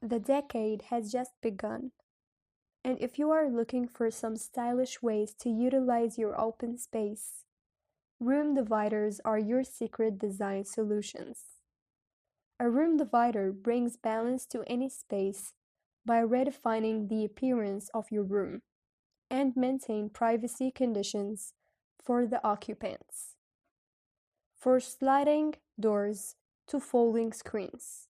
The decade has just begun, and if you are looking for some stylish ways to utilize your open space, room dividers are your secret design solutions. A room divider brings balance to any space by redefining the appearance of your room and maintain privacy conditions for the occupants. For sliding doors to folding screens,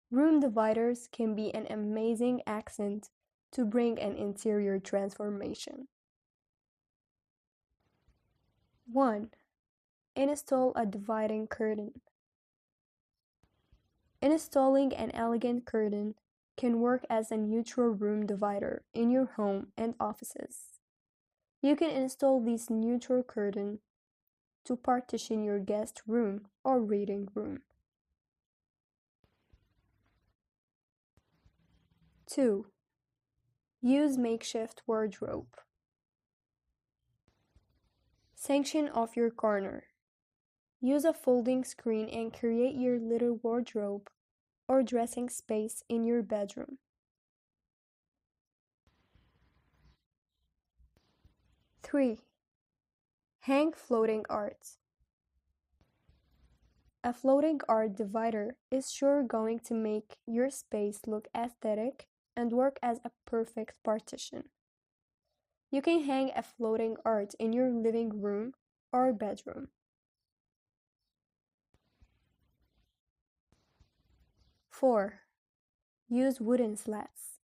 room dividers can be an amazing accent to bring an interior transformation. 1. Install a dividing curtain. Installing an elegant curtain can work as a neutral room divider in your home and offices. You can install this neutral curtain to partition your guest room or reading room. 2. Use makeshift wardrobe. Section off your corner. Use a folding screen and create your little wardrobe or dressing space in your bedroom. 3. Hang floating art. A floating art divider is sure going to make your space look aesthetic and work as a perfect partition. You can hang a floating art in your living room or bedroom. 4. Use wooden slats.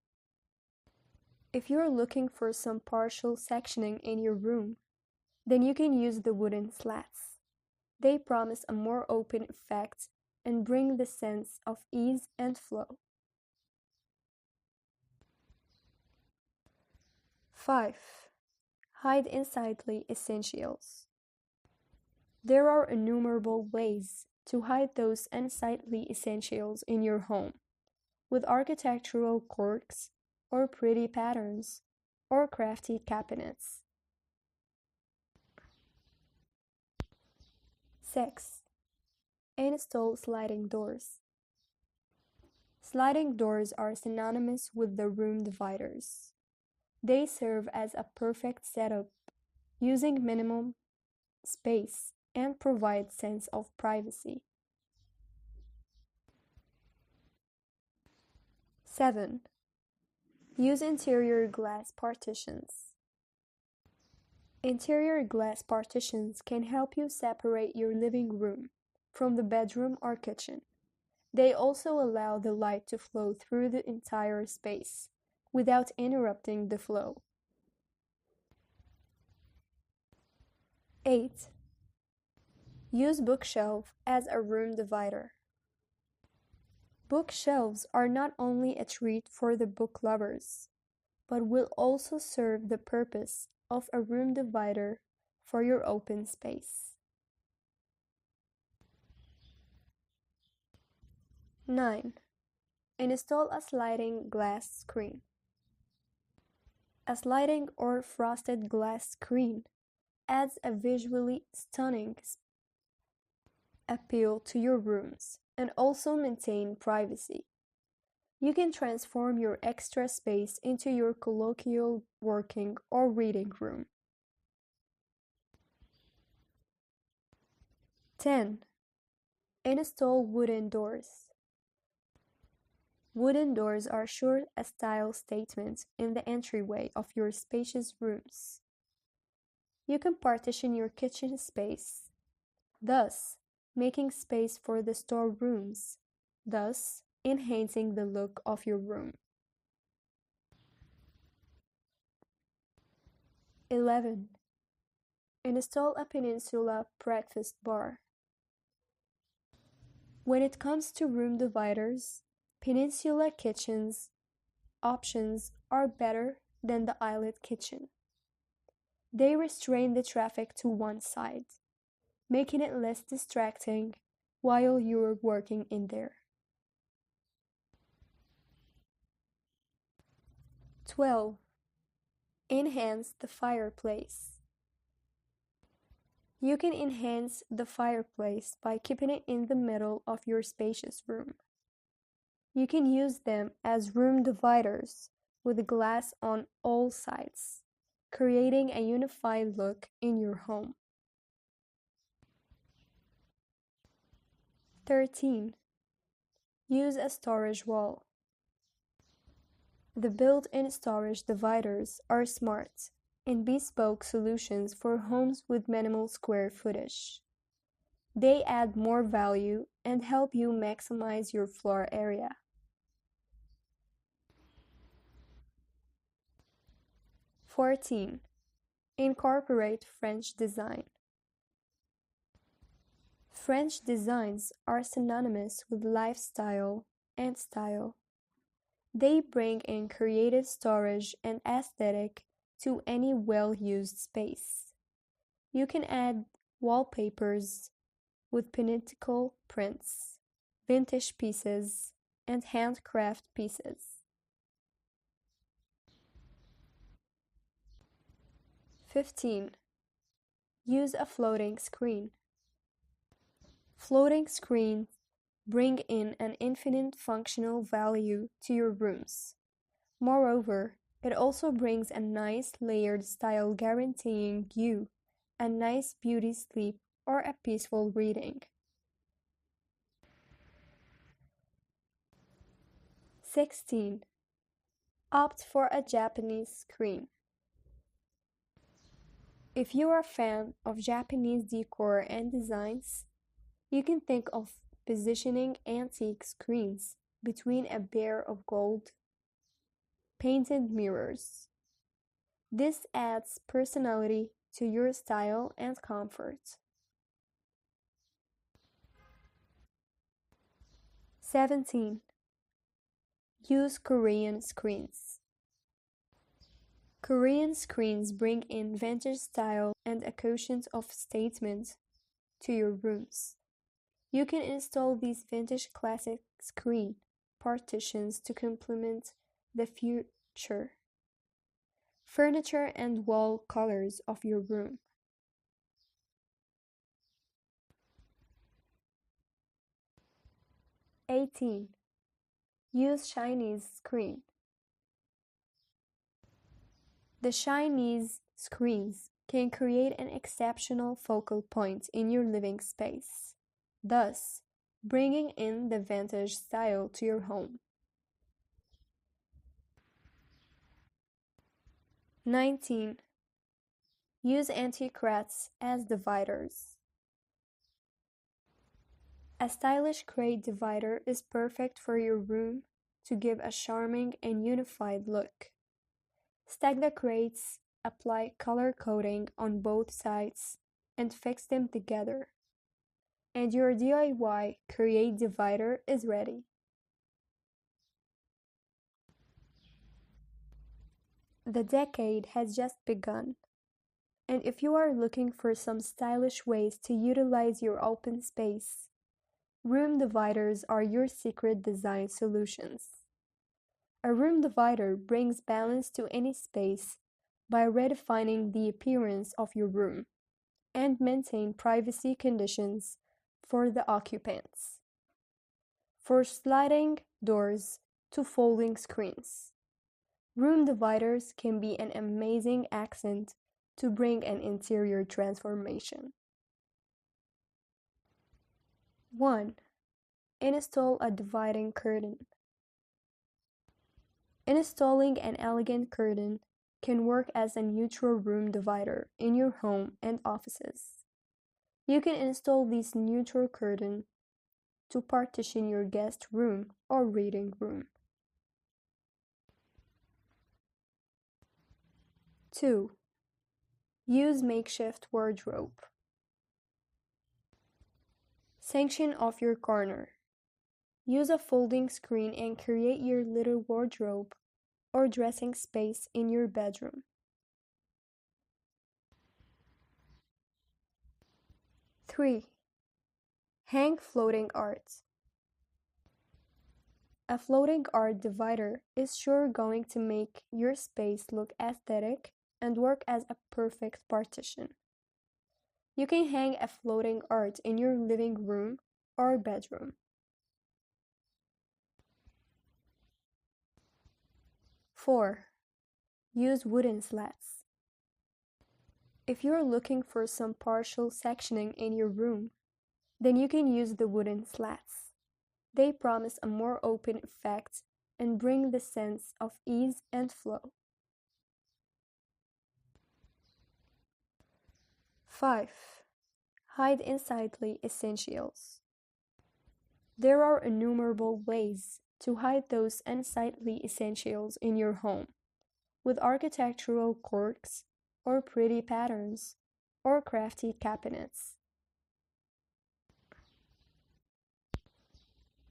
If you're looking for some partial sectioning in your room, then you can use the wooden slats. They promise a more open effect and bring the sense of ease and flow. 5. Hide unsightly essentials. There are innumerable ways to hide those unsightly essentials in your home, with architectural quirks, or pretty patterns, or crafty cabinets. 6. Install sliding doors. Sliding doors are synonymous with the room dividers. They serve as a perfect setup, using minimum space and provide sense of privacy. 7. Use interior glass partitions. Interior glass partitions can help you separate your living room from the bedroom or kitchen. They also allow the light to flow through the entire space without interrupting the flow. 8. Use bookshelf as a room divider. Bookshelves are not only a treat for the book lovers, but will also serve the purpose of a room divider for your open space. 9. Install a sliding glass screen. A sliding or frosted glass screen adds a visually stunning appeal to your rooms and also maintain privacy. You can transform your extra space into your colloquial working or reading room. 10. Install wooden doors. Wooden doors are sure a style statement in the entryway of your spacious rooms. You can partition your kitchen space, thus making space for the storerooms, thus enhancing the look of your room. 11. Install a peninsula breakfast bar. When it comes to room dividers, peninsula kitchens options are better than the islet kitchen. They restrain the traffic to one side, making it less distracting while you're working in there. 12. Enhance the fireplace. You can enhance the fireplace by keeping it in the middle of your spacious room. You can use them as room dividers with glass on all sides, creating a unified look in your home. 13. Use a storage wall. The built-in storage dividers are smart and bespoke solutions for homes with minimal square footage. They add more value and help you maximize your floor area. 14. Incorporate French design. French designs are synonymous with lifestyle and style. They bring in creative storage and aesthetic to any well-used space. You can add wallpapers with pinnacle prints, vintage pieces, and handcraft pieces. 15. Use a floating screen. Floating screens bring in an infinite functional value to your rooms. Moreover, it also brings a nice layered style guaranteeing you a nice beauty sleep or a peaceful reading. 16. Opt for a Japanese screen. If you are a fan of Japanese decor and designs, you can think of positioning antique screens between a pair of gold painted mirrors. This adds personality to your style and comfort. 17. Use Korean screens. Korean screens bring in vintage style and a quotient of statement to your rooms. You can install these vintage classic screen partitions to complement the future furniture and wall colors of your room. 18. Use Chinese screen. The Chinese screens can create an exceptional focal point in your living space, thus bringing in the vintage style to your home. 19. Use anti-cracks as dividers. A stylish crate divider is perfect for your room to give a charming and unified look. Stack the crates, apply color coding on both sides, and fix them together. And your DIY crate divider is ready. The decade has just begun, and if you are looking for some stylish ways to utilize your open space, room dividers are your secret design solutions. A room divider brings balance to any space by redefining the appearance of your room and maintain privacy conditions for the occupants. For sliding doors to folding screens, room dividers can be an amazing accent to bring an interior transformation. 1. Install a dividing curtain. Installing an elegant curtain can work as a neutral room divider in your home and offices. You can install this neutral curtain to partition your guest room or reading room. 2. Use makeshift wardrobe. Section off your corner. Use a folding screen and create your little wardrobe or dressing space in your bedroom. 3. Hang floating art. A floating art divider is sure going to make your space look aesthetic and work as a perfect partition. You can hang a floating art in your living room or bedroom. 4. Use wooden slats. If you're looking for some partial sectioning in your room, then you can use the wooden slats. They promise a more open effect and bring the sense of ease and flow. 5. Hide unsightly essentials. There are innumerable ways to hide those unsightly essentials in your home, with architectural quirks, or pretty patterns, or crafty cabinets.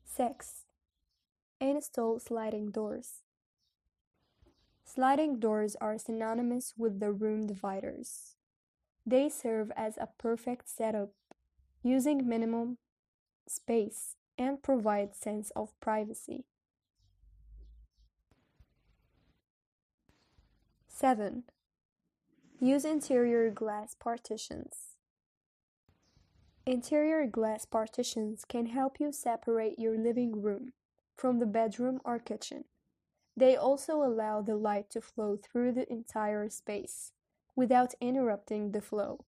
6. Install sliding doors. Sliding doors are synonymous with the room dividers. They serve as a perfect setup, using minimum space and provide sense of privacy. 7. Use interior glass partitions. Interior glass partitions can help you separate your living room from the bedroom or kitchen. They also allow the light to flow through the entire space without interrupting the flow.